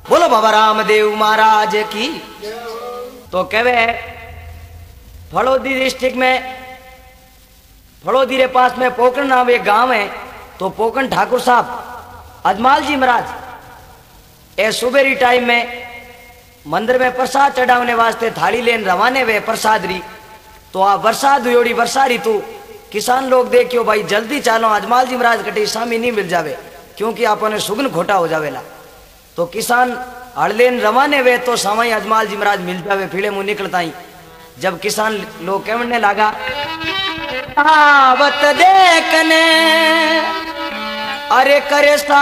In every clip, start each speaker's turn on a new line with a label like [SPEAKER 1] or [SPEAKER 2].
[SPEAKER 1] बोलो बाबा रामदेव महाराज की। तो कहवे फलोदी डिस्ट्रिक्ट में फलोदी के पास में पोकरण नाम एक गांव है। तो पोकरण ठाकुर साहब अजमाल जी महाराज ए सुबेरी टाइम में मंदिर में प्रसाद चढ़ाने वास्ते थाली लेन रवाने वे प्रसाद री। तो आ बरसात हुई वर्षा ऋतु किसान लोग देखियो भाई जल्दी चालो अजमाल जी महाराज कटी सामी नहीं मिल जावे क्योंकि आपने सुगन खोटा हो जावेला। तो किसान हड़लेन रवाने वे तो सामाई अजमाल जी महाराज मिल जावे फिरे मुंह निकलता ही। जब किसान लोग कहने लगा आवत देखने अरे करे सा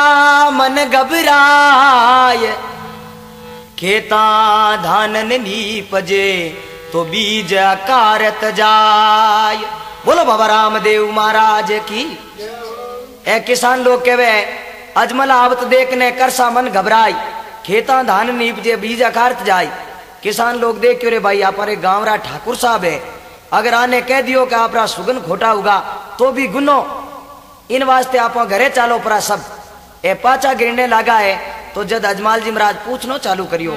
[SPEAKER 1] मन घबराए खेता धानन नीपजे तो बीज कारत जाय। बोलो बाबा रामदेव महाराज की। ए किसान लोग कहवे अजमल आवत देखने करसा मन घबराई खेता धान नीपजे बीज कारत जाय। किसान लोग देख क्यों रे भाई आप गाँव रा ठाकुर साहब है अगर आने कह दियो कि आप सुगन खोटा होगा तो भी गुनो इन वास्ते आप घरे चालो परा सब ए पाचा गिरने लगा है। तो जद अजमाल जी महाराज पूछनो चालू करियो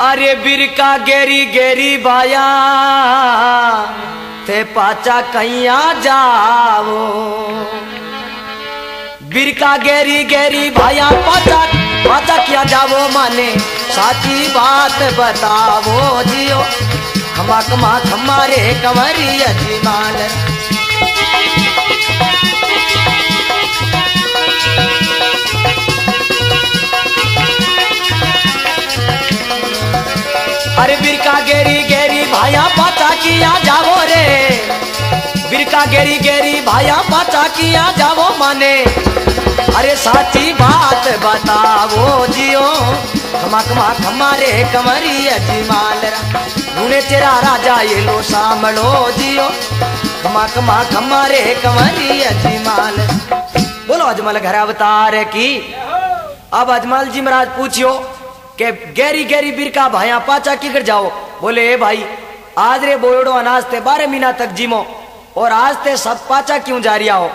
[SPEAKER 1] अरे बिरका गेरी गेरी बाया थे पाचा कहिया जाओ बिरका गेरी गेरी भाया पाचा पाचा क्या जावो माने साची बात बतावो जियो खमा खमा खमारे कंवरी अजमाल। अरे बिरका गेरी गेरी भाया पाचा किया जावो रे बिरका गेरी गेरी भाया पाचा किया जावो माने अरे साची बात बतावो जियो खमा खमा खमारे कंवरी अजमाल ढूंढे तेरा राजा ये लो सामलो जियो खमा खमा खमारे कंवरी अजमाल। बोलो अजमल घर अवतार की। अब अजमल जी महाराज पूछियो के गहरी गहरी बिरका भाया पाचा किकर जाओ। बोले ए भाई आज रे बोयड़ो अनाज ते 12 महीना तक जीमो और आज ते सब पाचा क्यों जा रिया हो।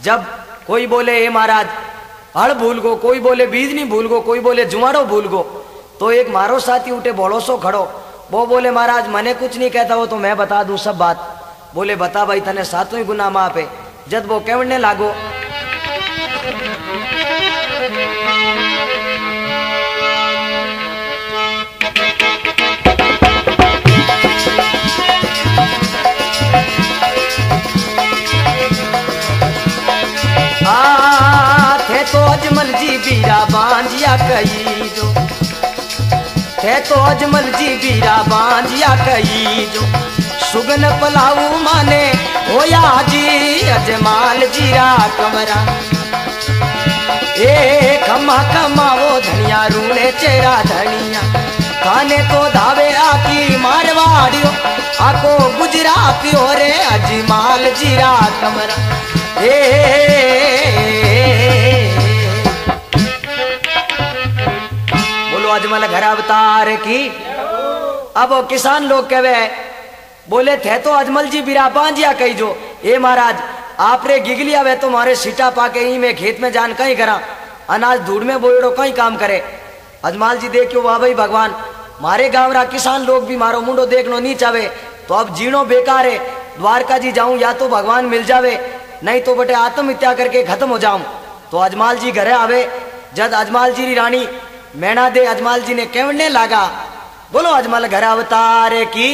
[SPEAKER 1] जब कोई बोले ए महाराज हड़ भूल गो कोई बोले बीज नहीं भूल गो कोई बोले जुआड़ो भूल गो। तो एक मारो साथी उठे बोलोसो खड़ो वो बोले महाराज मने कुछ नहीं कहता हो तो मैं बता दूं सब बात। बोले बता भाई तने सातों ही गुना माफ है। जब वो कहने लागो थे तो अजमल जी बीरा बांझिया कही जो थे तो अजमल जी बीरा बांझिया कही जो सुगन पलाऊ माने होया जी अजमाल जीरा कमरा ए खमा खमा वो धनिया रूने चेहरा धनिया खाने तो धावे आकी मारवाड़ियो आको गुजरातियो रे अजमाल जीरा कमरा बोलो अजमल घर अवतार की। अब वो किसान लोग कहवे बोले थे तो अजमल जी बिरा बांझिया कही जो ए महाराज आप रे गिगलिया वे तो मारे सीटा पाके ही में खेत में जान कहीं करा अनाज धूड़ में बोयड़ो कहीं काम करे। अजमाल जी देखियो वाह भाई भगवान मारे गांव रा किसान लोग भी मारो मुंडो देखनो नहीं चाहे तो अब जीणो बेकार है। द्वारका जी जाऊं या तो भगवान मिल जावे नहीं तो बटे आत्महत्या करके खत्म हो जाऊं। तो अजमाल जी घरे आवे जद अजमाल जी री रानी मैना दे अजमाल जी ने कहने लगा बोलो अजमल घर अवतार की।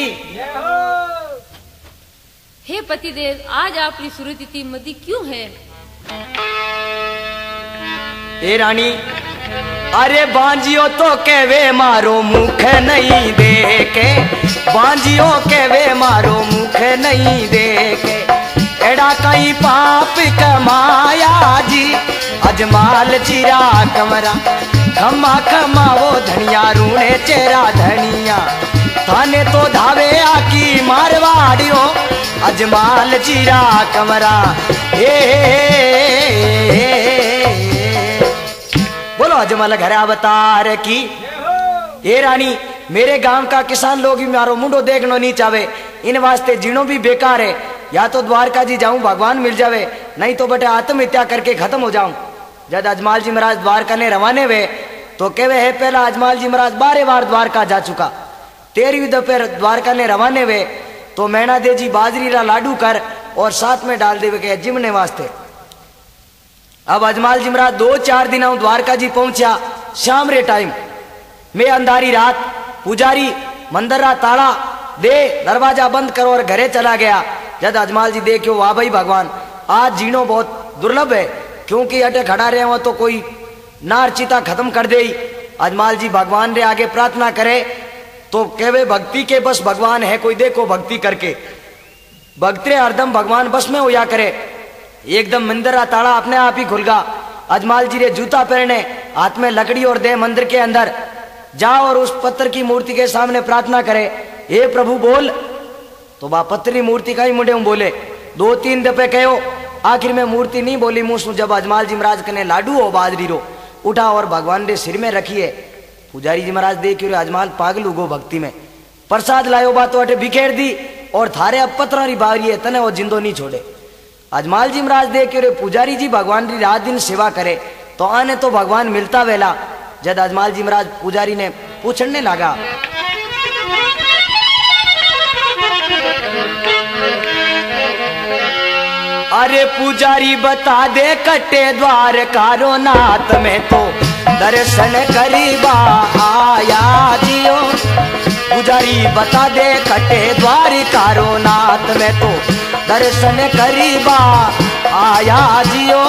[SPEAKER 2] हे पतिदेव आज आपकी सूरत इतनी मदी क्यों है।
[SPEAKER 1] ए रानी अरे बांझियो तो कहवे मारो मुख नहीं देखे बांझियो कहवे मारो मुख नहीं देखे एड़ा कई पाप कमाया जी अजमाल जीरा कमरा खमा खमा वो धनिया रूने चेहरा धनिया थाने तो धावे आकी मारवाड़ियो अजमाल जीरा कमरा बोलो अजमल घर अवतार की। ए रानी मेरे गांव का किसान लोग भी मारो मुंडो देखनो नहीं चाहे इन वास्ते जीणो भी बेकार है। या तो द्वारका जी जाऊं भगवान मिल जावे, नहीं तो बेटे आत्महत्या करके खत्म हो जाऊं। जब अजमाल जी महाराज द्वारका ने रवाने वे तो कहवे है पहला अजमाल जी महाराज 12 बार द्वारका जा चुका। 13वीं दफे द्वारका ने रवाने वे तो मैना दे जी बाजरी रा लाडू कर और साथ में डाल देवे के जिमने वास्ते। अब अजमाल जी महाराज 2-4 दिन द्वारका जी पहुंचा शाम रे टाइम में अंधारी रात। पुजारी मंदिर रा ताला दे दरवाजा बंद करो और घरे चला गया। जब अजमाल जी देखियो वाह भाई भगवान आज जीनो बहुत दुर्लभ है, क्योंकि अटे खड़ा रहे हो तो कोई नार चिता खत्म कर दे। अजमाल जी भगवान रे आगे प्रार्थना करे तो कहवे भक्ति के बस भगवान है, कोई देखो भक्ति करके भक्ति हरदम भगवान बस में होया करे। एकदम मंदिर का ताला अपने आप ही खुल गया। अजमाल जी रे जूता पहने हाथ में लकड़ी और दे मंदिर के अंदर जाओ और उस पत्थर की मूर्ति के सामने प्रार्थना करे, हे प्रभु बोल। तो बा पत्थरी मूर्ति का ही मुंडे बोले 2-3 दफे कहो, आखिर में मूर्ति नहीं बोली मुँह। जब अजमाल जी महाराज कने लाडू हो बाजरी रो उठा और भगवान रे सिर में रखिए। पुजारी जी महाराज देखियो अजमाल पागल उगो भक्ति में प्रसाद लायो बा तो अटे बिखेर दी और थारे अब पत्थर री बावरी है तने वो जिंदो नहीं छोड़े। अजमाल जी महाराज देखियो रे पुजारी जी भगवान री रात दिन सेवा करे तो आने तो भगवान मिलता वेला। जब अजमाल जी महाराज पुजारी ने पूछने लगा, अरे पुजारी बता दे कटे द्वार कारो नाथ में तो दर्शन करीबा आया जियो। पुजारी बता दे कटे द्वार कारो नाथ में तो दर्शन करीबा आया जियो।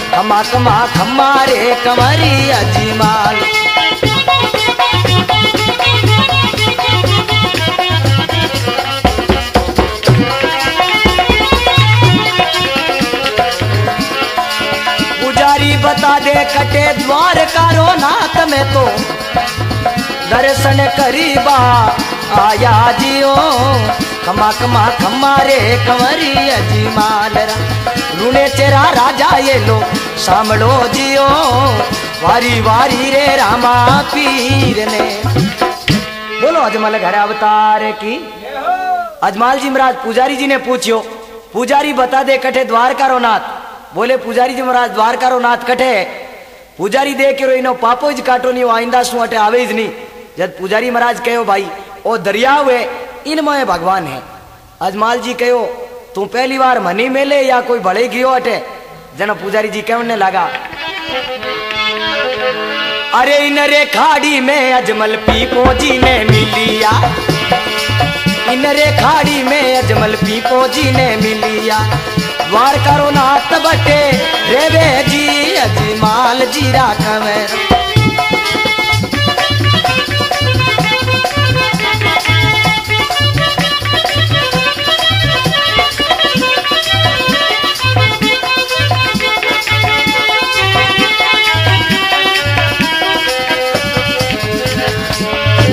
[SPEAKER 1] खमा खमा खमा रे कंवरी अजमाल। पुजारी बता दे कटे द्वार कारो नाथ में तो दर्शन करीबा आया जियो। खमा खमा खमा रे कंवरी अजमाल। रूने चेरा राजा ये लो सामलो जियो, वारी वारी रे रामा पीर ने। बोलो अजमल घर अवतार की। अजमाल जी महाराज पुजारी जी ने पूछियो, पुजारी बता दे कटे द्वारका रो नाथ। बोले पुजारी जी महाराज द्वारका रो नाथ कटे। पुजारी देख रो इनो पापो ज काटो नहीं आइंदा सु अटे आवे ज नहीं। जब पुजारी महाराज कहो भाई ओ दरिया हुए इनमें भगवान है। अजमाल जी कहो तू पहली बार मनी मेले या कोई बड़े गियो अटे। जन पुजारी जी कहने लगा, अरे इन रे खाड़ी में अजमल पीपो जी ने मिलिया। इन रे खाड़ी में अजमल पीपो जी ने मिलिया। द्वारका रो नाथ बटे रेवे जी अजमाल जी राखवे।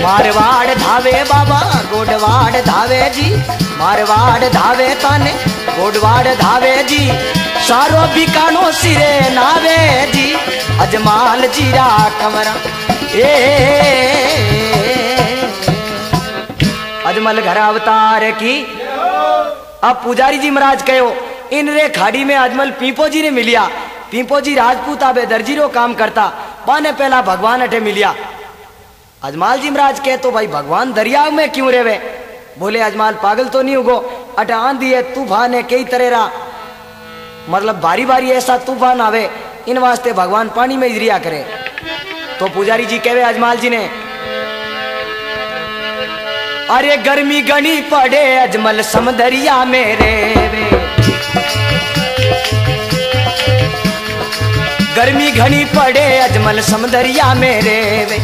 [SPEAKER 1] मारवाड़ धावे बाबा गोडवाड़ धावे जी। मारवाड़ धावे ताने गोडवाड़ धावे जी। सारो बिकानो सिरे नावे जी अजमाल जी रा कमरा। अजमल घर अवतार की। अब पुजारी जी महाराज कहो इन रे खाड़ी में अजमल पीपो जी ने मिलिया। पीपो जी राजपूत आबे दर्जी रो काम करता पाने पहला भगवान अठे मिलिया। अजमाल जी महाराज कहे तो भाई भगवान दरिया में क्यों रेवे। बोले अजमाल पागल तो नहीं होगो, अटे आंधी है तूफान है कई तरह रा मतलब बारी बारी ऐसा तूफान आवे इन वास्ते भगवान पानी में इजरिया करे। तो पुजारी जी कहे अजमाल जी ने, अरे गर्मी गणी पड़े अजमल समदरिया में रेवे। गर्मी घनी पड़े अजमल समदरिया में रेवे।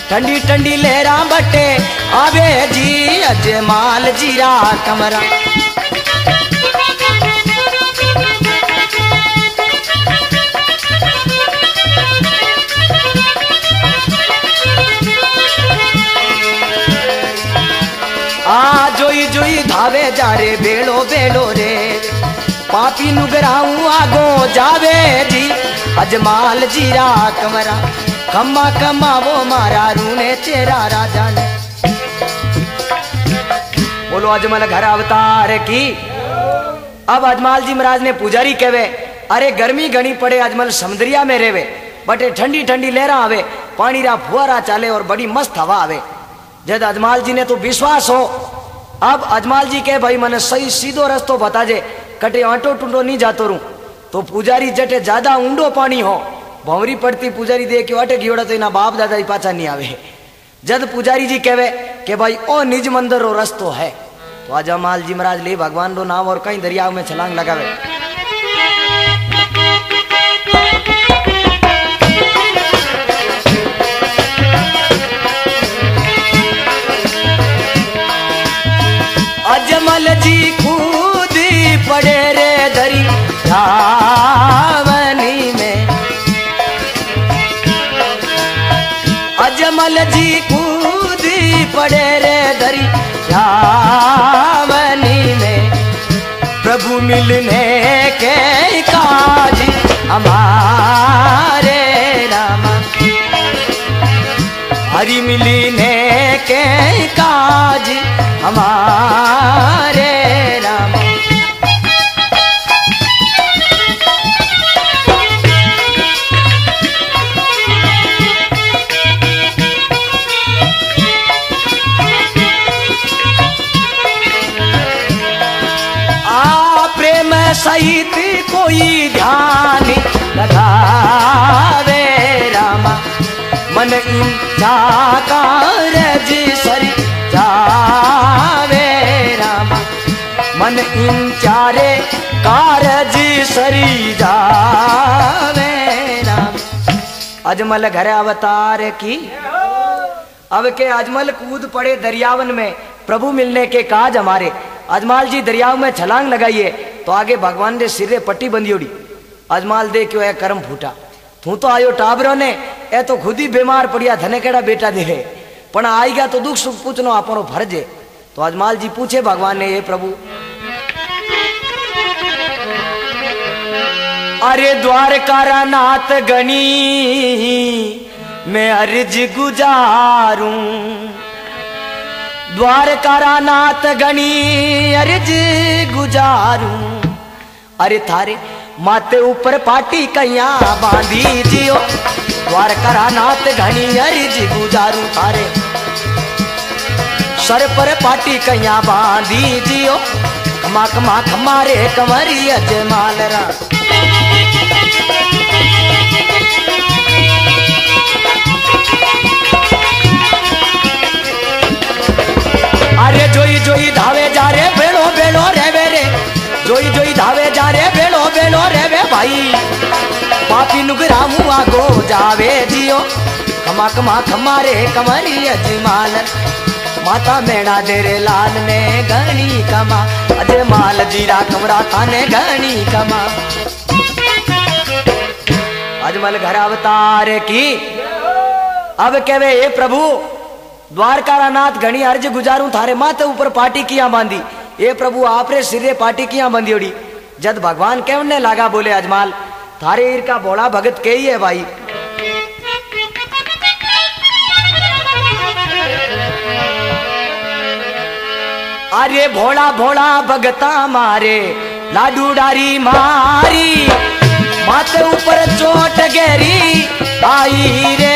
[SPEAKER 1] ठंडी ठंडी लहरा बटे आवे जी अजमाल जीरा कमरा। आ जोई जोई धावे जा रे बेड़ो बेड़ो रे। पापी नुगराऊ आगो जावे जी अजमाल जीरा कमरा। खम्मा खम्मा वो मारा रूने चेरा राजा ने। बोलो अजमल घर अवतार की। अब अजमाल जी महाराज ने पुजारी कहवे, अरे गर्मी घनी पड़े अजमल समुद्रिया में रेवे, बटे ठंडी ठंडी लहरा आवे, पानी रा फुआरा चाले और बड़ी मस्त हवा आवे। जद अजमाल जी ने तो विश्वास हो। अब अजमाल जी के भाई मने सही सीधो रस्तो बता जे, कटे आंटो टूंडो नहीं जातो रू। तो पुजारी जटे ज्यादा ऊंडो पानी हो, भंवरी पड़ती पुजारी दे के अटे गियोड़ा तो इना बाप दादा ही पाछा नहीं आवे। जद पुजारी जी कहवे कि भाई ओ निज मंदिर रो रस्तो है, तो अजमाल जी महाराज ले भगवान रो नाम और कहीं दरिया में छलांग लगावे। अजमल जी कूद पड़े रे दरियावनी में, अजमल जी कूद पड़े रे दरियावनी में, प्रभु मिलने के काज हमारे राम, हरि मिलने के काज हमारे राम। प्रेम सहित कोई ध्यान लगावे रामा, मन इच्छा कारज सरी जावे रामा, मन इच्छारे कारज सरी जावे राम। अजमल घर अवतार की, अब के अजमल कूद पड़े दरियावन में, प्रभु मिलने के काज हमारे। अजमाल जी दरियाव में छलांग लगाइए तो आगे भगवान ने सिरे पट्टी बंदी उड़ी। अजमाल दे क्यों कर्म फूटा, तू तो आयो टाबरो ने, ए तो खुद ही बीमार पड़िया, धने केड़ा बेटा दे है, पण आई गया तो दुख सुख पूछनो अपनो फर्ज है। तो अजमाल जी पूछे भगवान ने, ये प्रभु अरे द्वारका नाथ गणी मैं अर्ज गुजारूं, द्वारका नाथ गणी अर्ज गुजारूं, अरे थारे माते ऊपर पाटी कैया बांधी जियो, द्वारका नाथ घनी अर्ज गुजारूं, थारे सर पर पाटी कैया बांधी जियो, कमा कमा खमारे कंवरी अजमाल रा। अरे जोई जोई धावे जा रे बेड़ो बेड़ो रेवे रे, जोई जोई धावे जा रे बेड़ो बेड़ो रेवे भाई, पापी नुगरा मुआ गो जावे जियो, कमा कमा खमारे कंवरी अजमाल, माता मेणा देरे लाल ने घनी कमा, अजमाल जीरा कमरा थाने घनी कमा। अजमल घर अवतार की, अब कहवे ए प्रभु द्वारका नाथ घनी अर्ज गुजारूं, थारे माथे ऊपर पाटी किया बांधी, ये प्रभु आपरे सिरे पाटी किया बंदी उड़ी। जद भगवान कहने लगा, बोले अजमाल थारे ईर का भोला भगत के ही है भाई। अरे भोला भोला भगता मारे लाडू डारी मारी, माथे ऊपर चोट गहरी आई रे,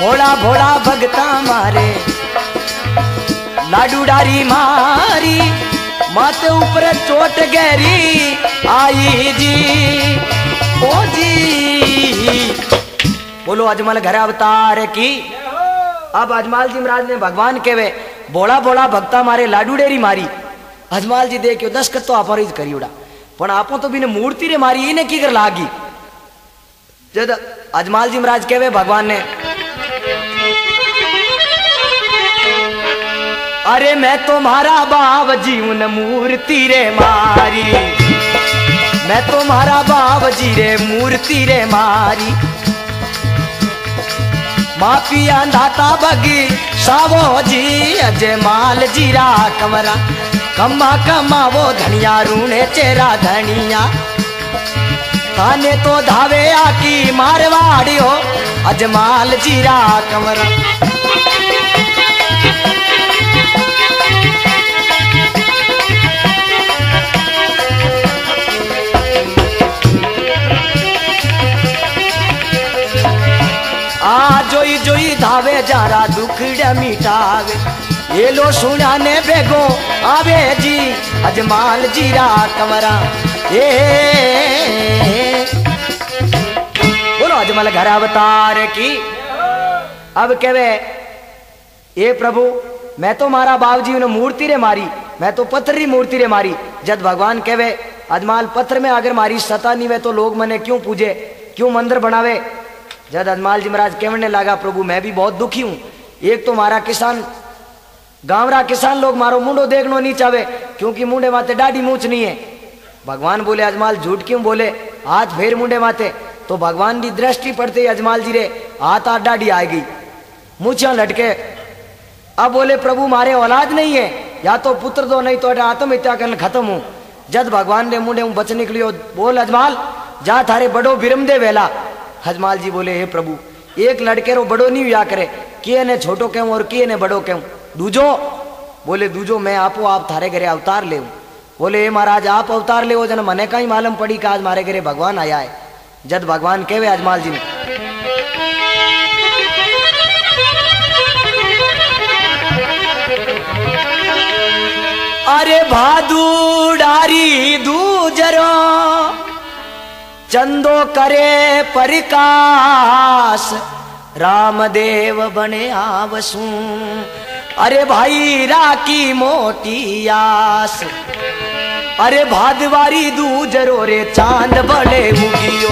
[SPEAKER 1] भोला भोला भगता मारे लाडू डारी मारी, माथे ऊपर चोट गहरी आई जी, ओ जी। बोलो अजमल घर अवतार की। अब अजमाल जी महाराज ने भगवान केवे भोला भोला भगता मारे लाडू डेरी मारी। अजमाल जी देखियो दस्खत तो आप करी उड़ा, पण आपो तो बिने मूर्ति रे मारी, इने की कर लागी। जद अजमाल जी महाराज केवे भगवान ने, अरे मैं तुम्हारा बाप जीवन मूर्ति रे मारी, मैं तुम्हारा बाप जी रे मूर्ति रे मारी, मापिया दाता बगी सावो जी अजमाल जीरा कमरा, कमा कमा वो धनिया रूने चेरा धनिया, थाने तो धावे आकी मारवाड़ी हो अजमाल जीरा कमरा। मिटावे। ये लो सुनाने बेगो आवे जी अजमाल जीरा कमरा। बोलो अजमल घर अवतार की। अब कहवे ये प्रभु मैं तो मारा बाबूजी ने मूर्ति रे मारी, मैं तो पत्थर री मूर्ति रे मारी। जब भगवान कहवे अजमाल पत्थर में अगर मारी सता नहीं वे तो लोग मने क्यों पूजे, क्यों मंदिर बनावे। जब अजमाल जी महाराज कहने लगा प्रभु मैं भी बहुत दुखी हूं। एक तो मारा किसान गांवरा किसान लोग मारो मुंडो देखनो नहीं चाहे क्योंकि मुंडे माते डाडी मूछ नहीं है। भगवान बोले अजमाल झूठ क्यों बोले, हाथ फेर मुंडे माते। तो भगवान की दृष्टि पड़ते ही अजमाल जी रे हाथ हाथ डाडी आ गई, मूछियां लटके। अब बोले प्रभु मारे औलाद नहीं है, या तो पुत्र दो नहीं तो आत्महत्या करने खत्म हूं। जद भगवान ने मुंडे बच निकलियो बोल अजमाल जा थारे बड़ो बिरम दे वेला। अजमाल जी बोले हे प्रभु एक लड़के रो बड़ो नहीं हुआ करे, किए ने छोटो कहूं और किए ने बड़ो कहूं। दूजो बोले दूजो मैं आपो आप थारे घरे अवतार ले। बोले हे महाराज आप अवतार ले जन मने का ही मालूम पड़ी कि आज मारे घरे भगवान आया है। जद भगवान कहवे अजमाल जी ने अरे भादू डारी दूजरो चंदो करे परिकास रामदेव बने आवसू। अरे भाई राकी मोटी आस। अरे भादवारी दूजरो रे चांद बड़े उगियो।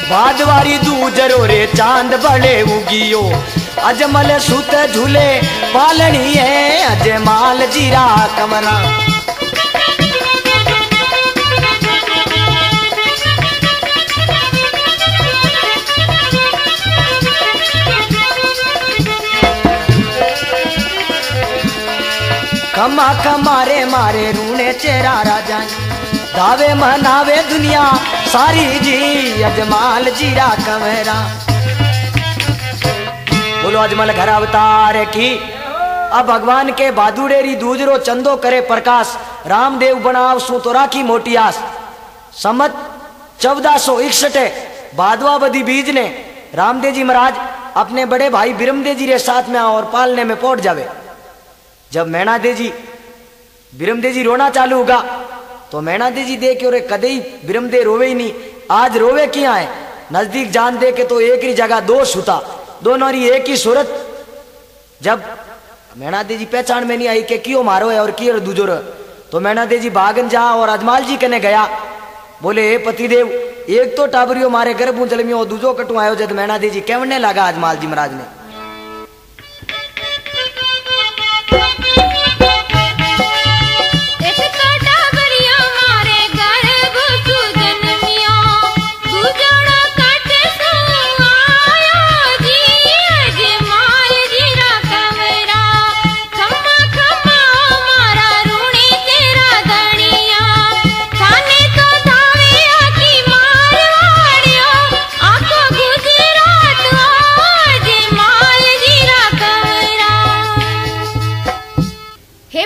[SPEAKER 1] भादवारी दूजरो रे चांद बड़े उगियो। अजमल सुत झूले पालनी है अजमाल जीरा कमरा। खमा खमारे मारे रूने चेरा राजा दावे मनावे दुनिया सारी जी अजमाल जीरा कमरा। बोलो अजमल घर अवतार की। अब भगवान के बादुड़ेरी दूजरो चंदो करे प्रकाश रामदेव बनाव सू तो राखी मोटी आस। सम्मत 1461 बादवा बदी बीज ने रामदेव जी महाराज अपने बड़े भाई बिरमदेव जी के साथ में और पालने में पहुंच जावे। जब मैणादेव जी बिरमदेव जी रोना चालू होगा तो मैणादेव जी देख के कदे ही बिरमदेव रोवे ही नहीं। आज रोवे क्या है, नजदीक जान दे के तो एक ही जगह दो सुता दोनों ही एक ही सूरत। जब मैणादेव जी पहचान में नहीं आई कि क्यों मारो है और क्यों दूजो रो, तो मैणादेव जी भागन जा और अजमाल जी कने गया। बोले हे पतिदेव एक तो टाबरियो मारे गर्भ जलमियो और दूजो कटू आयो। जब मैणादेव जी कहने लगा अजमाल जी महाराज ने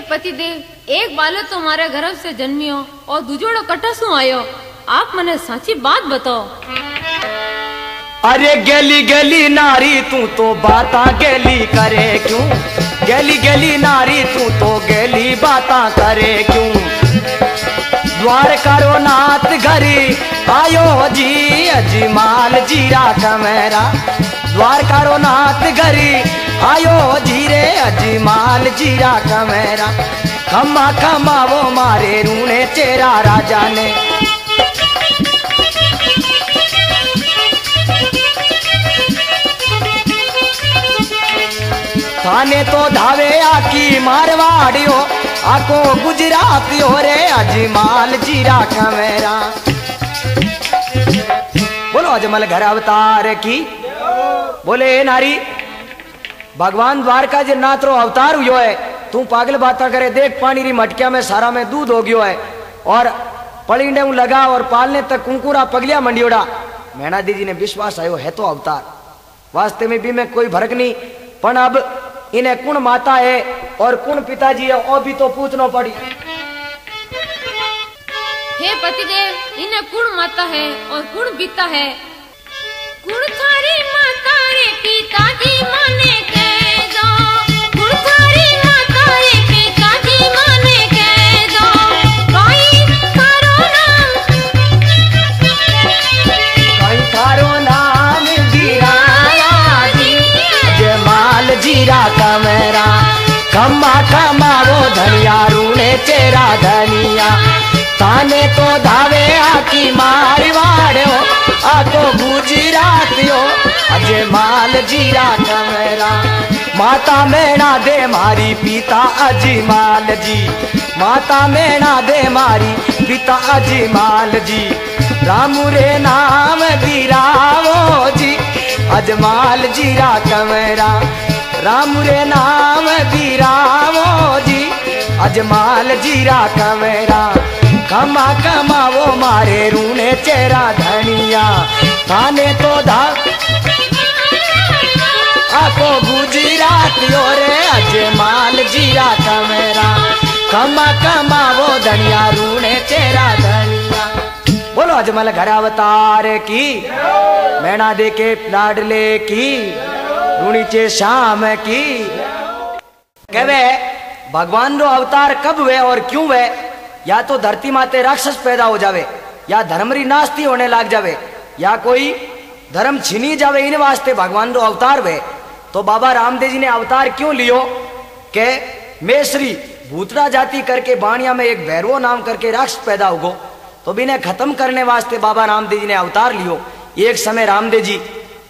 [SPEAKER 2] पतिदेव एक बालक तो हमारे घर से जन्मियो और दूजोड़ो कटसू आयो। आप मने साची बात बताओ।
[SPEAKER 1] अरे गेली गेली नारी तू तो बाता गेली करे क्यों। गेली गेली नारी तू तो गेली बाता करे क्यों। द्वार करो नाथ घरी आयो जी अजमाल जीरा कमेरा। द्वार करो नाथ घरी आयो जीरे अजमाल जीरा कमेरा। खम्मा खम्मा वो मारे रूने चेरा राजा ने। थाने तो धावे आकी मारवाड़ियो आको गुजरातियो रे अजमाल जीरा कमेरा। बोलो अजमल घर अवतार की। बोले नारी भगवान द्वारका जी नाथ रो अवतार हुयो है, तू पागल बाता करे। देख पानी री मटकिया में सारा में दूध हो गयो है और पलिंडे लगा और पालने तक कुंकुरा पगलिया मंडियोड़ा। मैणादेव जी ने विश्वास आयो है तो अवतार वास्ते में भी में कोई फर्क नहीं। पण अब इन्हें कुण माता है और कुण पिताजी है और भी तो पूछना पड़ी।
[SPEAKER 2] हे पतिदेव इन्हें कुण माता है और कुण पिता है। गुण थारी माता रे पिताजी माने कह दो, गुण थारी माता रे पिताजी माने कह दो, कहीं थारो नाम
[SPEAKER 1] जीराया जी, जमाल जीरा कमरा खम्मा खमावो धनिया रूने चेरा धनिया, ताने तो धावे आकी मारवाड़ो आको गुजरातियो अजय माल जीरा कमरा। माता मेणा दे मारी पिता अजमाल जी, माता मेणा दे मारी पिता अजमाल जी, रामू रे नाम दीरावो जी अजमाल जीरा कमरा, रामू रे नाम दीरावो जी अजमाल जीरा कमरा, खमा कमावो मारे रूने चेरा धनिया, थाने तो धा आको गुजरातियो रे अजमाल जीरा कमरा, खमा कमावो धनिया रूने चेरा धनिया। बोलो अजमल घर अवतार की, मैना दे के लाडले की, रूणीचे शाम की। कहवे भगवान रो अवतार कब हुए और क्यों हुए? या तो धरती माते राक्षस पैदा हो जावे, या धर्मरी नास्ती होने लग जावे, या कोई धर्म छीनी जावे, इन वास्ते भगवान रो अवतार हुए। तो बाबा रामदेव जी ने अवतार क्यों लियो? के मेसरी भूतड़ा जाति करके बाणिया में एक भैरवो नाम करके राक्षस पैदा होगो, तो बिने खत्म करने वास्ते बाबा रामदेव जी ने अवतार लियो। एक समय रामदेव जी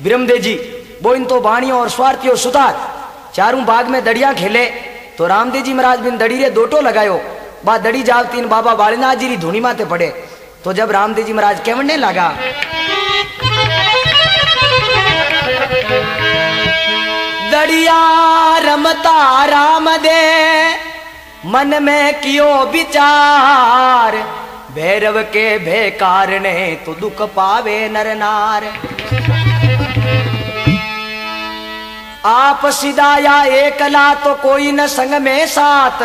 [SPEAKER 1] ब्रह्मदेव जी वो इन तो बाणियों और स्वार्थियों सुधार चारों बाग में दड़िया खेले, तो रामदेव जी महाराज बिन दड़ी रे दोटो लगायो, बा दड़ी जावती बाबा बालीनाथ जी री धुनी माते पड़े। तो जब रामदेव जी महाराज कहने लगा दड़िया रमता राम दे मन में कियो विचार, भैरव के भय कारणे तो दुख पावे नर नार, आप सिदाया एकला तो कोई न संग में साथ,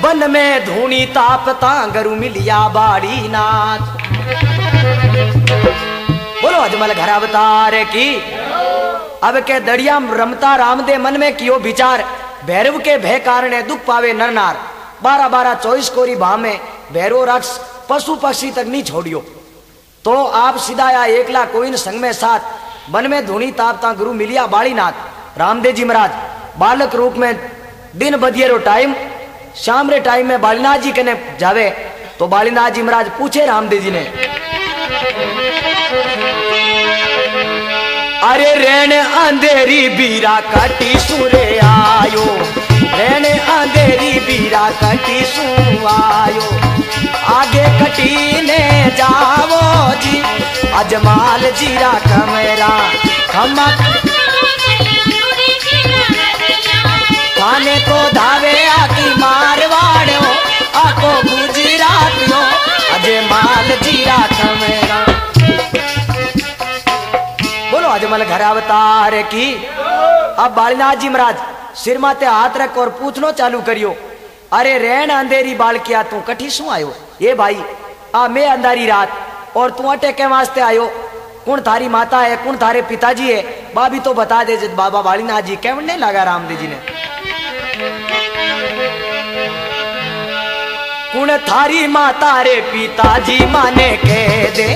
[SPEAKER 1] वन में धूनी ताप तांगरु मिलिया बाड़ी नाथ। बोलो अजमल घर अवतार की। अब के दड़िया रमता राम दे मन में कियो विचार, भैरव के भय कारणे दुख पावे नर नार, 12-12 24 कोरी भा में भैरव राक्ष पशु पक्षी तक नहीं छोड़ियो। तो आप सिदाया एकला कोई न संग में साथ, वन में धूनी ताप तांगरु मिलिया बाड़ी नाथ। रामदेव जी महाराज बालक रूप में दिन बदियरो टाइम शाम रे टाइम में बालीनाथ जी कने जावे, तो बालीनाथ जी महाराज पूछे रामदेव जी ने, अरे रेण अंधेरी बीरा कटी सुरे आयो, रेण अंधेरी बीरा कटी सु आयो, आगे कटी ने जावो जी अजमाल जीरा कमरा, खमा थाने तो धावे आकी मारवाड़ो आको गुजरातियो अजमाल जीरा कमरा। बोलो अजमल घर अवतार की। अब बालीनाथ जी महाराज सिर माते हाथ रख और पूछनो चालू करियो, अरे रेण अंधेरी बाल किया तू कठी शू आयो? ये भाई आ मैं अंधारी रात और तू अटे के वास्ते आयो, कौन थारी माता है, कौन थारे पिताजी है, बाबी तो बता दे। जब बाबा बालीनाथ जी कहने लगा रामदेव जी ने, कुण थारी माता रे पिताजी माने कह दे,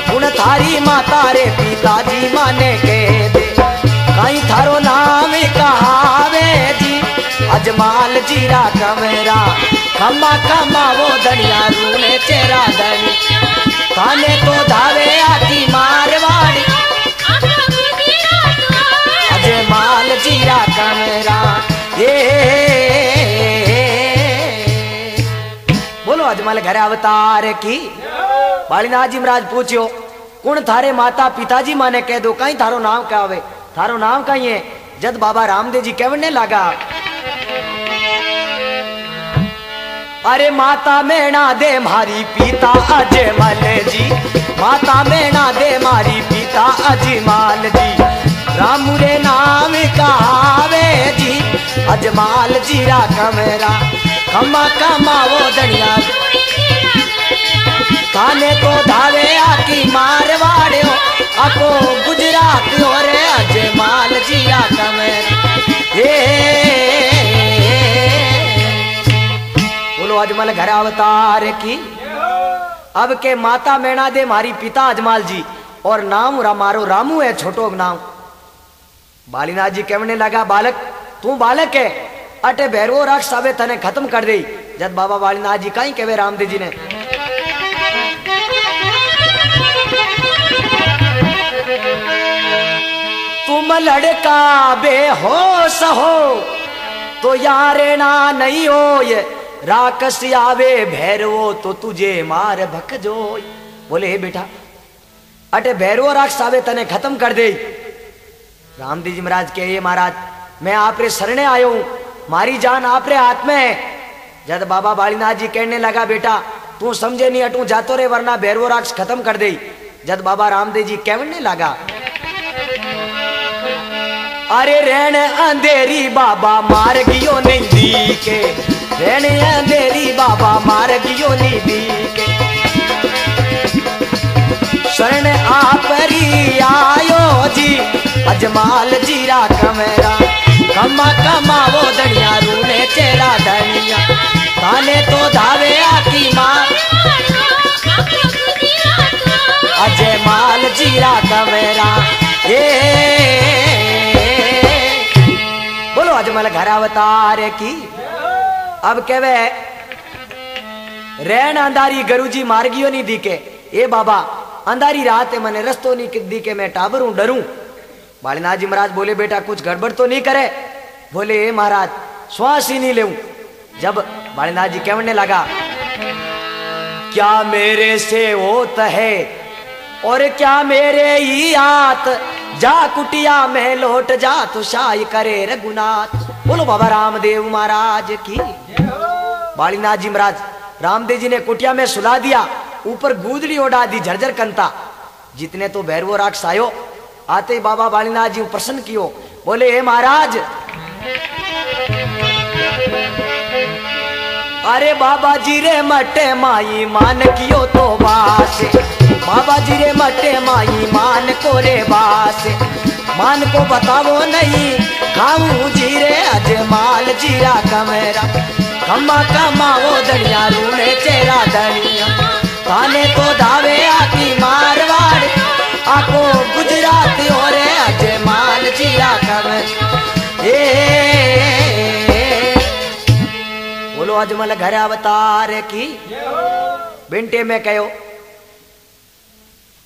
[SPEAKER 1] कुण थारी माता रे पिताजी माने कह दे, कहीं थारो नाम कहावे जी अजमाल जीरा कमरा, खम्मा खम्मा वो धनिया रूने चेरा धनी, थाने तो धावे आकी मारवाड़ी अजमाल जीरा कमरा। बोलो अजमल घर अवतार की। बालीनाथ जी महाराज पूछो, कौन थारे माता पिताजी माने कह दो, कहीं थारो नाम क्या होवे, थारो नाम कहीं है? जद बाबा रामदेव जी कहने लगा, अरे माता मेणा दे मारी पिता अजमल जी, माता मेणा दे मारी पिता अजमाल जी, रामू रे नाम कहावे जी अजमाल जीरा कमरा, खम्मा खम्मा वो धनिया थाने तो धावे आकी मारवाड़ो आको गुजरात और अजमाल जीरा कमेरा। बोलो अजमल घर अवतार की। अब के माता मैना दे मारी पिता अजमाल जी और नाम मारो रामू है छोटो नाम। बालीनाथ जी कहने लगा बालक तू बालक है अटे भैरवो राक्षस आवे तने खत्म कर दे। जब बाबा बालीनाथ जी कहीं कहे रामदेव जी ने तुम लड़का बेहोश हो तो यारे ना नहीं हो ये राक्षस आवे भैरवो तो तुझे मार भकजो। बोले हे बेटा अटे भैरवो राक्षस आवे तने खत्म कर दे। रामदेव जी महाराज के ये महाराज मैं आपरे शरणे आयो हूं मारी जान आपरे हाथ में है। जब बाबा बालीनाथ जी कहने लगा बेटा तू समझे नहीं अटू जातो रे वरना भैरवो राक्षस खत्म कर दे। जब बाबा रामदेव जी कहने लगा अरे रहन अंधेरी बाबा मार गियो नहीं दी के रहन अंधेरी बाबा मार गियो नहीं दी के शरण आपरी आयो जी अजमाल जीरा कमेरा। कमा कमा वो दनिया रूने चेरा धनिया ताने तो धावे आकी मार अजमाल जीरा कमेरा। बोलो अजमल घर अवतार की। अब कहवे रैन अंधारी गुरुजी मार्गियो नहीं दिखे ए बाबा अंधारी रात है मने रस्तो नहीं दिखे मैं टाबरू डरूं। बालीनाथ जी महाराज बोले बेटा कुछ गड़बड़ तो नहीं करे। बोले ए महाराज श्वास ही नहीं ले। जब बालीनाथ जी कहने लगा क्या मेरे से होत है और क्या मेरे ही हाथ जा कुटिया में लौट जा तो शाही करे रघुनाथ। बोलो बाबा रामदेव महाराज की। बालीनाथ जी महाराज रामदेव जी ने कुटिया में सुला दिया ऊपर गूदड़ी उड़ा दी झरझर कंता। जितने तो भैरवो राक्षस आयो आते ही बाबा बालीनाथ जी प्रसन्न कियो। बोले हे महाराज अरे बाबा जी रे मटे माई मान कियो तो बास बाबा जी रे मटे माई मान को रे बास मान को बतावो नहीं खाऊं जीरे अजमाल जीरा कमेरा। खम्मा कमा वो दनिया रूने चेरा धनिया ताने तो धावे आकी मारवाड़ आको गुजरात और अजमाल जीरा कमेरा। बोलो अजमल घर अवतार की। बिंटे में कहो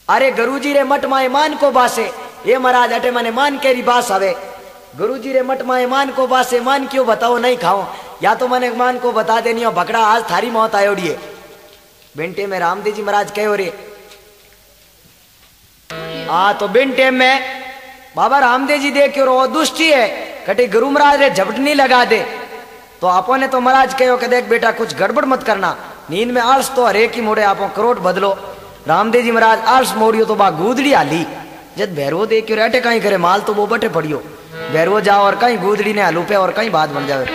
[SPEAKER 1] अरे गुरुजी रे मठ माए मान को बासे ये महाराज अटे मने मान केरी बास आवे। गुरुजी रे मठ माए मान को बासे मान क्यों बताओ नहीं खाओ या तो मैंने मान को बता देनी हो भकड़ा आज थारी मौत आयोड़िए। बिंटे में रामदेव जी महाराज कहो रे तो बिंटे में बाबा रामदेव जी देख रो दुष्टि है कटे गुरु महाराज रे झपटनी लगा दे। तो आपो ने तो महाराज कहो कि देख बेटा कुछ गड़बड़ मत करना नींद में आलस तो हरे की मोड़े आपो करोट बदलो। रामदेव जी महाराज आलस मोड़ियो तो बा गूदड़ी आली। जब भैरवो देख के रेटे कहीं करे माल तो वो बटे पड़ियो भैरवो जाओ और कहीं गूदड़ी ने आलू पे और कहीं बात बन जावे।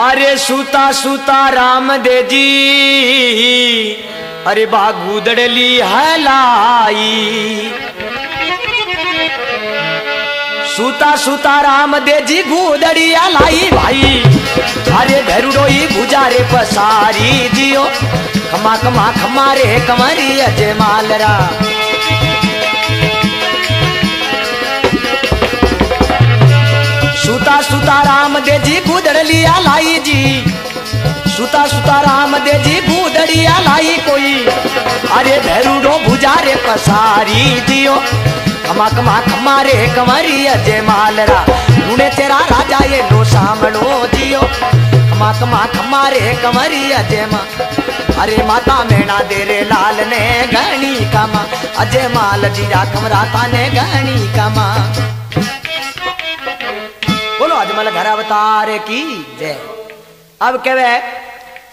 [SPEAKER 1] अरे सूता सूता रामदेव जी अरे बा गूदड़ली हलाई सूता सूता रामदेव जी गूदड़िया लाई भाई। अरे भैरुडो ही गुजारे पसारी जियो खमा खमा खमारे कमरी अजमालरा। सूता सूता रामदेव जी गूदड़िया लाई जी सूता सूता रामदेव जी गूदड़िया लाई कोई। अरे भैरुडो गुजारे पसारी जियो खमा खमा खमारे कमरी अजमालरा। ढूंढे तेरा राजा ये लो सामलो जियो खमा खमा खमारे कमरी अजमा। अरे माता मेणा दे रे लाल ने गहनी कमा अजमाल जीरा कमरा ताने गहनी कमा। बोलो अजमल घर अवतार की जय। अब कहवे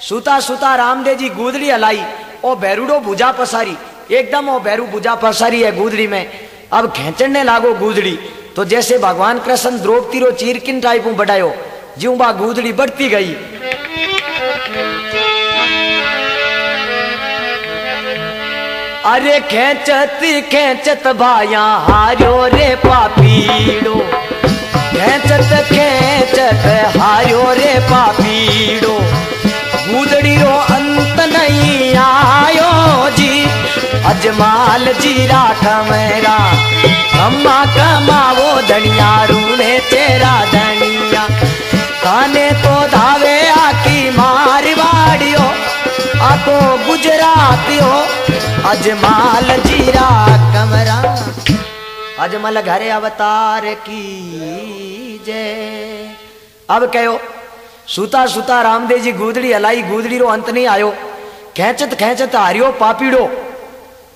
[SPEAKER 1] सूता सूता रामदेव जी गूदड़ी हलाई ओ भैरुडो भुजा पसारी एकदम ओ भैरू भुजा पसारी है गूदड़ी में। अब खेचने लागो गूदड़ी तो जैसे भगवान कृष्ण द्रौपदी रो चीरकिन टाइप बढ़ायो ज्यों बा गूदड़ी बढ़ती गई। अरे खेचत खेचत भाया हारो रे पापीड़ो, खेचत खेचत हारो रे पापीड़ो, गुदड़ी रो अंत नहीं आयो जी, अजमाल जीरा कमेरा कमा कमावो धनिया रूने तेरा धनिया, काने तो धावे आकी मारवाड़ियो, आको गुजरातियो, अजमाल जीरा कमरा, अजमल घरे अवतार की जय। अब कहो सुता सुता रामदेव जी गुदड़ी हलाई, गुदड़ी रो अंत नहीं आयो, खेचत खेचत हारियो पापीड़ो,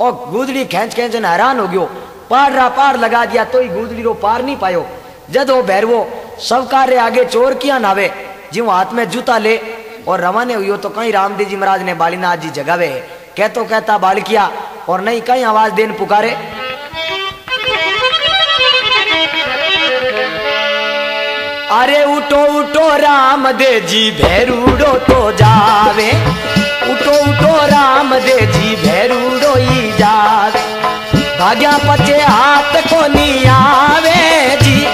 [SPEAKER 1] और गुदड़ी खेच खेच हैरान हो गयो, पार लगा दिया तो ही गुदड़ी रो पार नहीं पायो। जद वो भैरवो सब कार्य आगे चोर किया नावे, जिव हाथ में जूता ले और रवाने हुई तो कहीं रामदेव जी महाराज ने बालीनाथ जी जगावे, कहतो कहता बाल किया और नहीं कहीं आवाज देन पुकारे, अरे उठो उठो रामदेव जी भैरूडो तो जावे, उठो उठो रामदेव जी भैरूडो ही जावे, भाग्या पचे हाथ को नहीं आवे जी,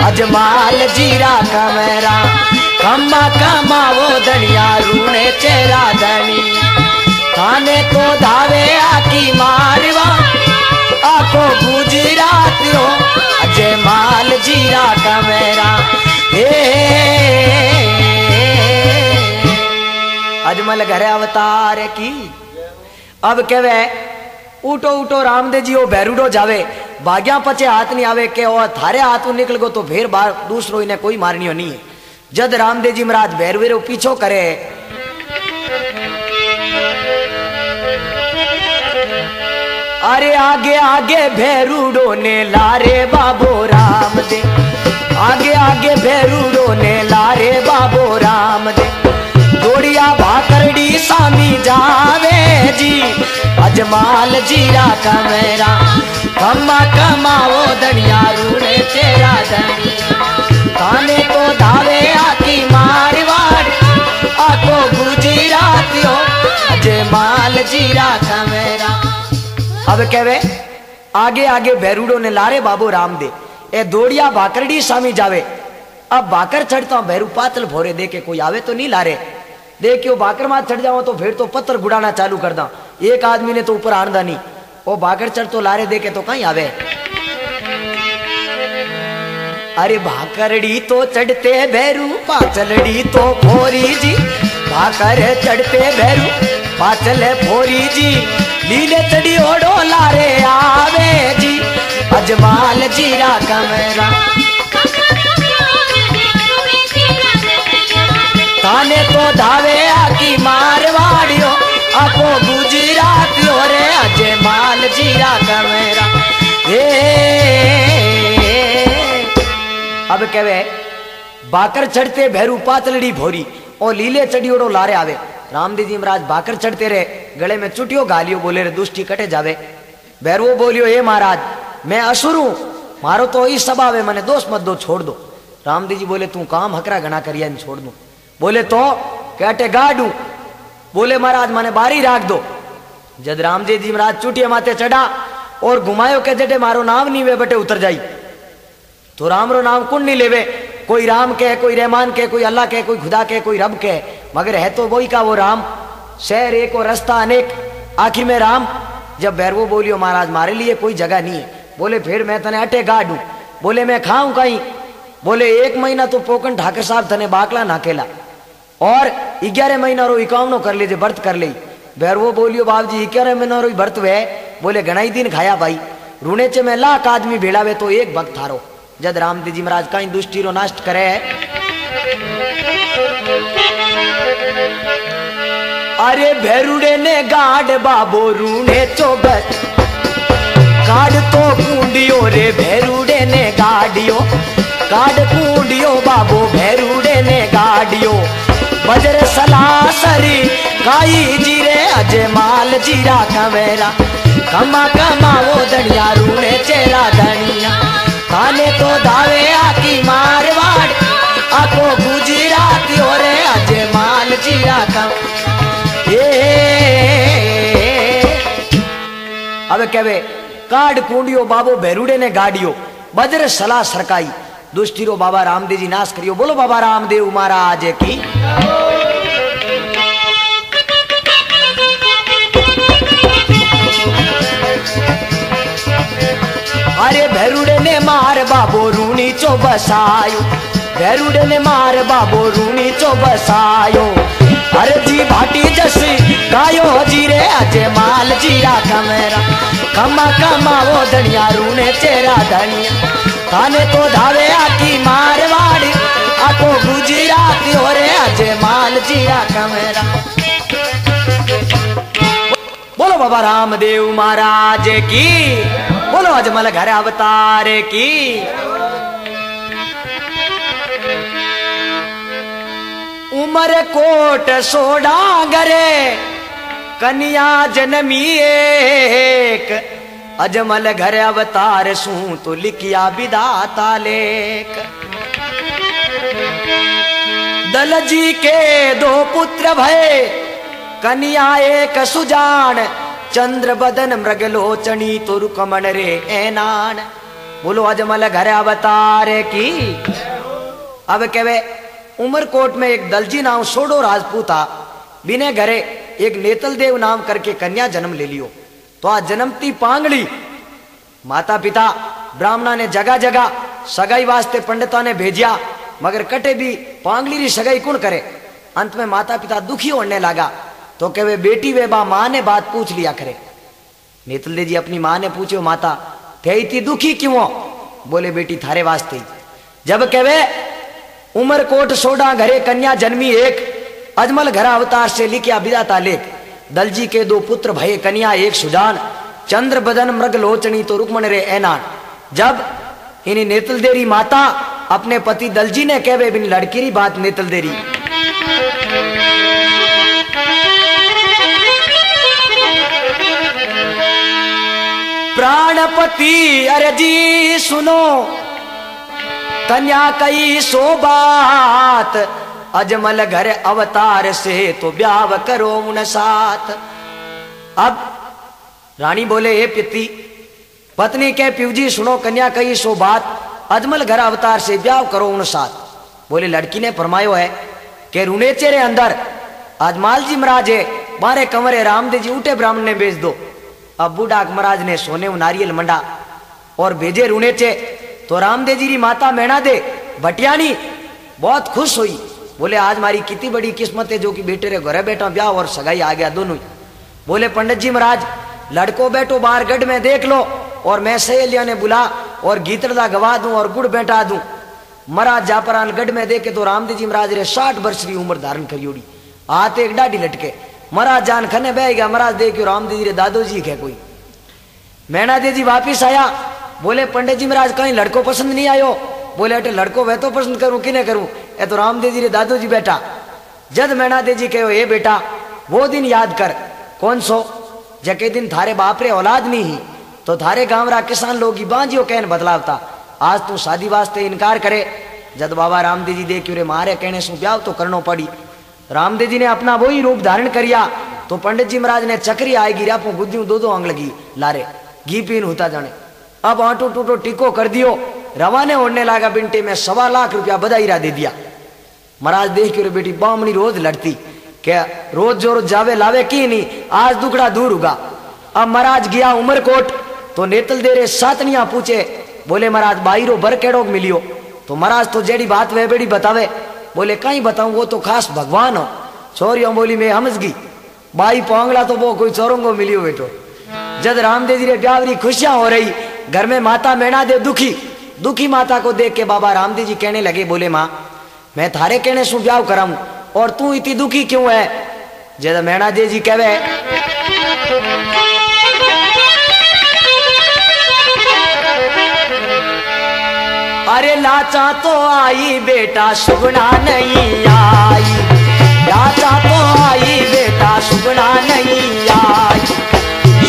[SPEAKER 1] अजमाल जीरा कमेरा कमा कमावो धनिया रूने चेरा धनिया, खाने तो धावे आकी मारवा, आको गुजरातियो, अजमाल जीरा कमेरा अजमल घरे अवतार की। अब कहवे उठो उठो रामदेव जी ओ भैरूडो जावे, भाग्या पचे हाथ नहीं आवे के और थारे हाथ निकल गो तो फिर बार दूसरो इन्हें कोई मारनियो नहीं है। जद रामदेव जी महाराज भैरवेरो पीछो करे, अरे आगे आगे भैरूडो ने लारे बाबो रामदेव, आगे आगे भैरूडो ने लारे बाबो रामदेव, दौड़िया भाकरड़ी सामी जावे जी, अजमाल जीरा कमेरा कमा कमावो धनिया रूने तेरा धनिया, खाने तो धावे आकी मारवाड़, आको गुजरातियो, अजमाल जीरा कमेरा। अब कहवे आगे आगे भैरूडो ने लारे बाबो रामदेव, ए दौड़िया भाकरड़ी सामी जावे। अब भाकर चढ़ता हूं भैरू पातल भोरे दे के कोई आवे तो नहीं लारे, देखियो भाकर मात चढ़ जाओ तो फिर तो पत्थर गुड़ाना चालू कर दा, एक आदमी ने तो ऊपर आंदा नहीं, वो भाकर चढ़ तो लारे दे के तो कहीं आवे। अरे भाकरड़ी तो चढ़ते भैरू पाचलड़ी तो भोरी जी, भाकर चढ़ते भैरू पाचल भोरी जी, लीले चढ़ी ओडो लारे आवे जी, अजमाल जीरा कमेरा थाने तो धावे आकी मारवाड़ियो, आको गुजरातियो रे, अजमाल जीरा कमेरा। अब कहवे बाकर चढ़ते भैरू पातलड़ी भोरी और लीले चढ़ियोड़ो लारे आवे। रामदेव जी महाराज बाकर चढ़ते रहे, गले में चुटियो गालियो बोले रे दुष्टी कटे जावे। भैरवो बोलियो हे महाराज मैं असुर हूं, मारो तो ही स्वभाव है, मने दोष मत दो, छोड़ दो। रामदेव जी बोले तू काम हकरा घना करिया छोड़ दू। बोले तो कहते गाड़ू, बोले महाराज माने बारी राख दो। जद रामदेव जी महाराज चुटिया माथे चढ़ा और घुमायो के जडे मारो नाम नहीं वे बटे उतर जाई, तो राम रो नाम कुण नहीं लेवे, कोई राम के, कोई रहमान के, कोई अल्लाह के, कोई खुदा के, कोई रब के, मगर है तो वही का वो राम। शहर एक और रास्ता अनेक, आखिर में राम। जब भैरवो बोलियो महाराज मारे लिए कोई जगह नहीं है, बोले फिर मैं तने अटे गाड़ू। बोले मैं खाऊं कहीं, बोले 1 महीना तो पोकन ठाकर साहब तने बाकला नाकेला और 11 महीना रो इकावनो कर लीजिए, व्रत कर ली। भैरवो बोलियो बाप जी 11 महीना रो व्रत वे, बोले घनाई दिन खाया भाई, रूणे चे में लाख आदमी भेड़ावे तो एक भक्त थारो। जद रामदेव जी महाराज कहीं दुष्टि रो नष्ट करे, अरे भैरूडे ने गाड़ बाबो रूणे चौबत, गाड़ तो कूंडियो रे भैरूडे ने गाड़ियो, गाड़ कूंडियो बाबो भैरूडे ने गाड़ियो, बजर सलासरी काई जीरे अजमाल जीरा कमेरा, कमा कमावो धनिया रूणे चेरा धनिया, खाने तो दावे आकी मारवाड़, आको गुजराती हो रे अजमाल जीरा कमेरा। अब कहवे काड कुंडियो बाबो भैरुडे ने गाड़ियो बजर सला सरकाई दुष्टिरो बाबा रामदेव जी नाश करियो। बोलो बाबा रामदेव महाराज की। अरे भैरुडे ने मार बाबो रूनी चो बसायो, भैरुडे ने मार बाबो रूनी चो बसायो। अरे जी भाटी जसी गायो जीरे अजय माल जीरा कमेरा खमा खमा वो धनिया रूने चेरा धनिया थाने तो धावे आकी मारवाड़ी आको गुजराती हो रे अजय माल जीरा कमेरा। बोलो बाबा रामदेव महाराज की। बोलो अजमल घर अवतार की। उमर कोट सोडा गरे कन्या जन्मी एक अजमल घर अवतार सू तो लिखिया विधाता लेख। दल जी के दो पुत्र भय कन्या एक सुजान चंद्र बदन मृगलोचनी तो रुकमण रे ऐनान। बोलो अजमल घर अवतार की। अब कहवे उमरकोट में एक दलजी नाम सोडो राजपूत था बिने घरे एक नेतल देव नाम करके कन्या जन्म ले लियो। तो आज जन्मती पांगड़ी माता पिता ब्राह्मणा ने जगह जगह सगाई वास्ते पंडिता ने भेजिया मगर कटे भी पांगड़ी री सगाई कौन करे। अंत में माता पिता दुखी होने लगा तो कहे बेटी वे बा मां ने बात पूछ लिया करे। नेतल देव जी अपनी मां ने पूछो माता थे इतनी दुखी क्यों। बोले बेटी थारे वास्ते। जब कहे उमरकोट सोडा घरे कन्या जन्मी एक अजमल घर अवतार से लिखिया विधाता लेख। दलजी के दो पुत्र भय कन्या एक सुजान चंद्र बदन मृग लोचनी तो रुकमण रे ऐनान। जब इन्हीं नेतल देरी माता अपने पति दलजी ने कहे बिन लड़की री बात नेतल देरी प्राणपति अरे जी सुनो कन्या कई सो बात अजमल घर अवतार से तो ब्याह करो उन साथ। अब रानी बोले हे पिती पत्नी के प्यूजी सुनो कन्या कई सो बात अजमल घर अवतार से ब्याह करो उन साथ। बोले लड़की ने फरमायो है कि रूने चेरे अंदर आज माल जी महाराज है बारे कंवरे रामदेव जी उठे ब्राह्मण ने भेज दो। अब बूढ़ा महाराज ने सोने नारियल मंडा और भेजे रूनेचे। तो रामदेव जी री माता मैणा दे भटियानी बहुत खुश हुई। बोले आज मारी कितनी बड़ी किस्मत है जो कि बेटे रे घरे बैठा ब्याह और सगाई आ गया दोनों ही। बोले पंडित जी महाराज लड़को बैठो बाहर गढ़ में देख लो और मैं सहेलिया ने बुला और गीतरदा गवा दूं और गुड़ बैठा दूं। महाराज जापरान गढ़ में देखे तो रामदेव जी महाराज रे 60 वर्ष की उम्र धारण करियोड़ी हाथ एक डाढ़ी लटके। महाराज जान खने बह गया। महाराज देखियो रामदेव जी रे दादो जी है कोई। मैणा देव जी वापिस आया। बोले पंडित जी महाराज कहीं लड़को पसंद नहीं आयो। बोले अटे लड़को वह तो पसंद करूं किने करूं ए तो रामदेव जी रे दादो जी बैठा। जद मैणा देव जी कहो ए बेटा वो दिन याद कर कौन सो जके दिन थारे बाप रे औलाद नहीं ही तो थारे गांव रा किसान लोग ही बांजियो कहन बदलावता। आज तू शादी वास्ते इनकार करे। जद बाबा रामदेव जी देखियो रे मारे कहने सु ब्याह तो करनो पड़ी। रामदेव जी ने अपना वही रूप धारण करिया। तो पंडित जी महाराज ने चक्री आए गिरा पो गुद्दियों दो अंग लगी लारे घी पीन होता जाने। अब आटो टूटो टिको कर दियो रवाने होने लगा। बिंटे में 1.25 लाख रुपया बधाईरा दे दिया। महाराज देखियो रे बेटी बामणी रोज लड़ती क्या रोज जो रोज जावे लावे की नहीं आज दुखड़ा दूर होगा। अब महाराज गया उमरकोट तो नेतल देरे सातनिया पूछे। बोले महाराज बाईरो बर केड़ो मिलियो। तो महाराज तो जेड़ी बात वे बेड़ी बतावे। बोले कहीं बताऊं वो तो खास भगवान हो। छोरियों बोली मैं समझ गई बाई पोंगला तो वो कोई चोरोंगो मिलियो बेटो। जद रामदेव जी रे ब्यावरी खुशियां हो रही घर में माता मैणा दे दुखी माता को देख के बाबा रामदेव जी कहने लगे बोले माँ मैं थारे कहने सु ब्याह कराऊं और तू इतनी दुखी क्यों है। जद मैणा देव जी कहवे अरे लाचा तो आई बेटा सुगना नहीं आई। लाचा तो आई बेटा सुगना नहीं आई।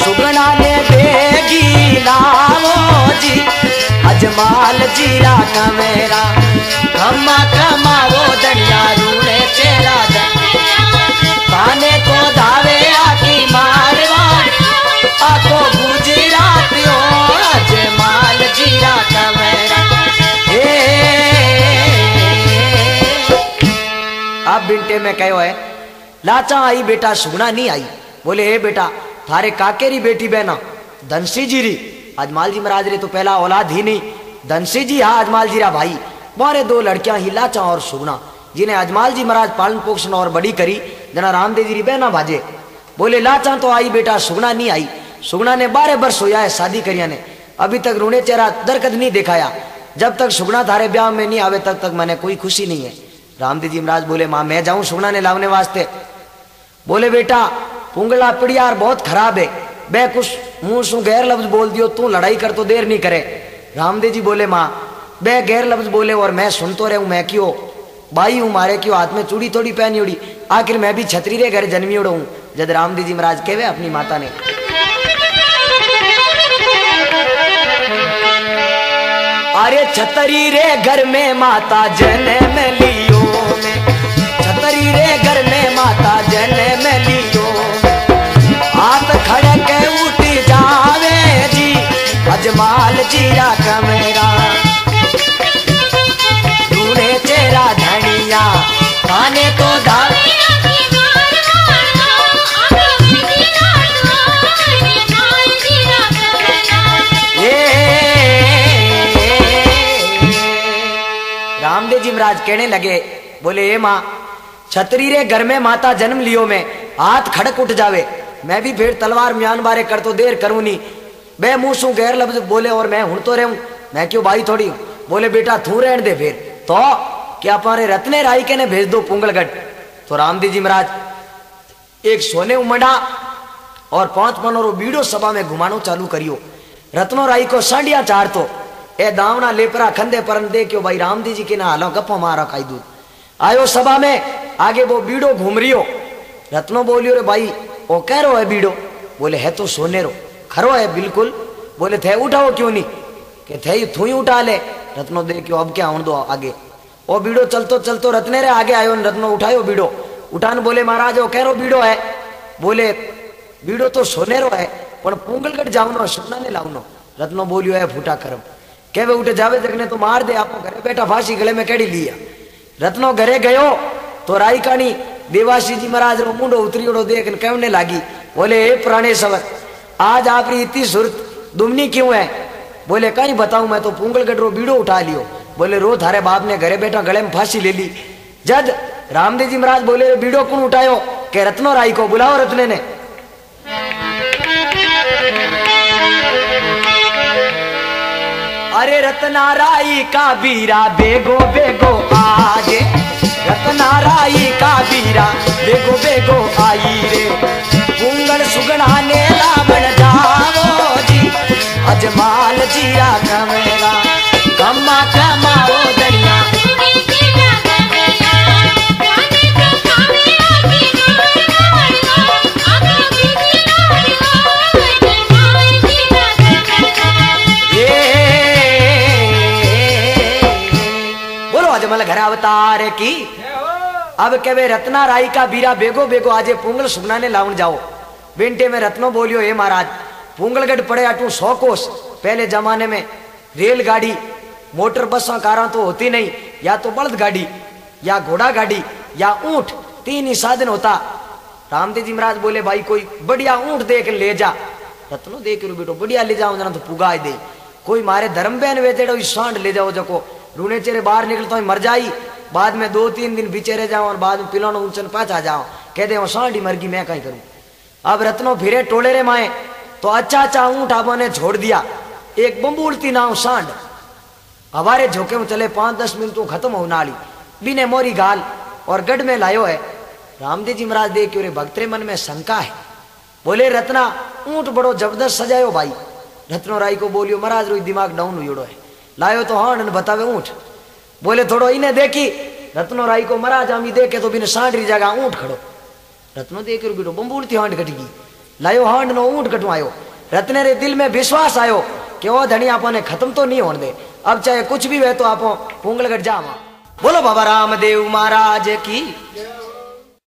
[SPEAKER 1] सुगना ने बेगी लावो जी अजमाल जीरा कमेरा खम्मा खम्मा वो दनिया रूने चेरा खाने को धावे आकी मारवाड़ आको गुजी बिंटे में कहो है लाचा आई बेटा सुगना नहीं आई। बोले हे बेटा थारे काकेरी बेटी बहना धनसी जी री अजमाल जी महाराज रे तो पहला औलाद ही नहीं धनसी जी हाँ अजमाल जी रा भाई मारे दो लड़कियां ही लाचा और सुगना जिन्हें अजमाल जी महाराज पालन पोषण और बड़ी करी जना रामदेव जी री बहना भाजे। बोले लाचा तो आई बेटा सुगना नहीं आई। सुगना ने 12 वर्ष होया है शादी करिया ने अभी तक रूणे चेहरा दरकत नहीं दिखाया। जब तक सुगना थारे ब्याह में नहीं आवे तब तक मैंने कोई खुशी नहीं है। रामदेव जी महाराज बोले माँ मैं जाऊं सुगना ने लावने वास्ते। बोले बेटा पुंगला पिड़ियार बहुत खराब है बे कुछ मुंह सु गैर लफ्ज बोल दियो तू लड़ाई कर तो देर नहीं करे। रामदेव जी बोले माँ बे गैर लफ्ज बोले और मैं सुन तो रहूं मैं क्यों भाई हूं मारे क्यों हाथ में चूड़ी थोड़ी पहनी उड़ी आखिर मैं भी छतरी रे घर जन्मी उड़ा हूं। जब रामदेव जी महाराज कहवे अपनी माता ने अरे छतरी रे घर में माता जन्म लियो में छतरी रे घर में माता जन्म लियो हाथ खड़े के उठी जावे जी अजमाल जीरा कमेरा रूणे चेहरा धनिया खाने तो रामदेव जी महाराज कहने लगे बोले ए माँ छतरी रे घर में माता जन्म लियो में हाथ खड़क उठ जावे मैं भी फिर तलवार म्यान बारे कर तो देर करूं नहीं बे मुंह सू गैर लफ्ज बोले और मैं हूं तो रहूं मैं क्यों भाई थोड़ी हूं। बोले बेटा तू रहने दे फिर तो क्या हमारे रत्ने राई के ने भेज दो पुंगलगढ़। तो रामदेव जी महाराज एक सोने उमड़ा और 5 मनोरो बीड़ो सभा में घुमानो चालू करियो। रत्नो राई को सांडिया चार तो ए दावना लेपरा खंदे परन दे क्यों भाई रामदेव जी के ना हालो गप्पा मारा खाई दूध आयो सभा में आगे वो बीड़ो घूम रियो। रत्नो बोलियो रे भाई ओ कह रो है बीड़ो। बोले है तो सोने रो खरो है बिल्कुल। बोले थे उठाओ क्यों नहीं के थे तू ही उठा ले। रत्नो दे क्यों अब क्या होने दो आगे ओ बीड़ो चलतो चलतो रत्ने रे आगे आयो रत्नो उठायो बीड़ो उठान। बोले महाराज ओ कह रो बीड़ो है। बोले बीड़ो तो सोने रो है पर पुंगलगढ़ जाऊनो सुगना ने लावनो। रत्नो बोलियो है फूटा करम कहवे उठे जावे जगने तो मार दे आपको घरे बैठा फांसी गले में केड़ी लिया। रत्नो घरे गयो तो राई कानी देवासी जी महाराज रो मुंडो उतरीड़ो देख कहने लागी। बोले हे पुराने सवर आज आपरी इतनी सूरत दुमनी क्यों है। बोले कहीं बताऊं मैं तो पुंगलगढ़ रो बीड़ो उठा लियो। बोले रो थारे बाप ने घरे बैठा गले में फांसी ले ली। जद रामदेव जी महाराज बोले बीड़ो कौन उठायो के रत्नो राई को बुलाओ। रत्ने ने अरे रत्ना राई का बीरा बेगो बेगो आजे रत्ना राई का बीरा बेगो बेगो आई रे पुंगल सुगना ने लावन जावो जी अजमाल जीरा कमेरा कम्मा कमाओ दनिया। अजमल घर अवतार की अब कहे रत्ना राई का बीरा बेगो बेगो आजे पुंगल सुगना ने लाउन जाओ। बेंटे में रत्नो बोलियो हे महाराज पुंगलगढ़ पड़े अटू 100 कोस। पहले जमाने में रेलगाड़ी मोटर बसा कारा तो होती नहीं या तो बलद गाड़ी या घोड़ा गाड़ी या ऊंट 3 ही साधन होता। रामदेव जी महाराज बोले भाई कोई बढ़िया ऊंट देख ले जा। रत्नो देख रो बेटो बढ़िया ले जाओ जना तो पुगा दे कोई मारे धर्म बहन वेचेड़ो सांड ले जाओ जको रूने चेरे बाहर निकलता तो मर जाई बाद में 2-3 दिन बिचेरे जाओ और बाद में पिलानो ऊंचन पाछा जाओ कह दे सांडी मर गई मैं कहीं करूं। अब रत्नो फिरे टोले रे माए तो अच्छा अच्छा ऊंट आपो ने छोड़ दिया। एक बम्बूलती नाव सांड हमारे झोंके में चले 5-10 मिनट खत्म होने वाली बिने मोरी गाल और गढ़ में लायो है। रामदेव जी महाराज देख रे भक्तरे मन में शंका है। बोले रत्ना ऊंट बड़ो जबरदस्त सजायो भाई। रत्नो राई को बोलियो महाराज रो दिमाग डाउन हुई है लायो तो हाँ बतावे ऊंट। बोले थोड़ो इन्हें देखी रत्नो राई को महाराज हम देखे तो बिन सांडरी जगह ऊंट खड़ो। रत्नो देख रो बेटो बम्बूलती हांड कटगी लायो हांड नो ऊंट कटवायो। रत्ने रे दिल में विश्वास आयो कि वो धनी आपो ने खत्म तो नहीं होने दे अब चाहे कुछ भी हुए तो आपो पुंगलगढ़ जावा। बोलो बाबा रामदेव महाराज की।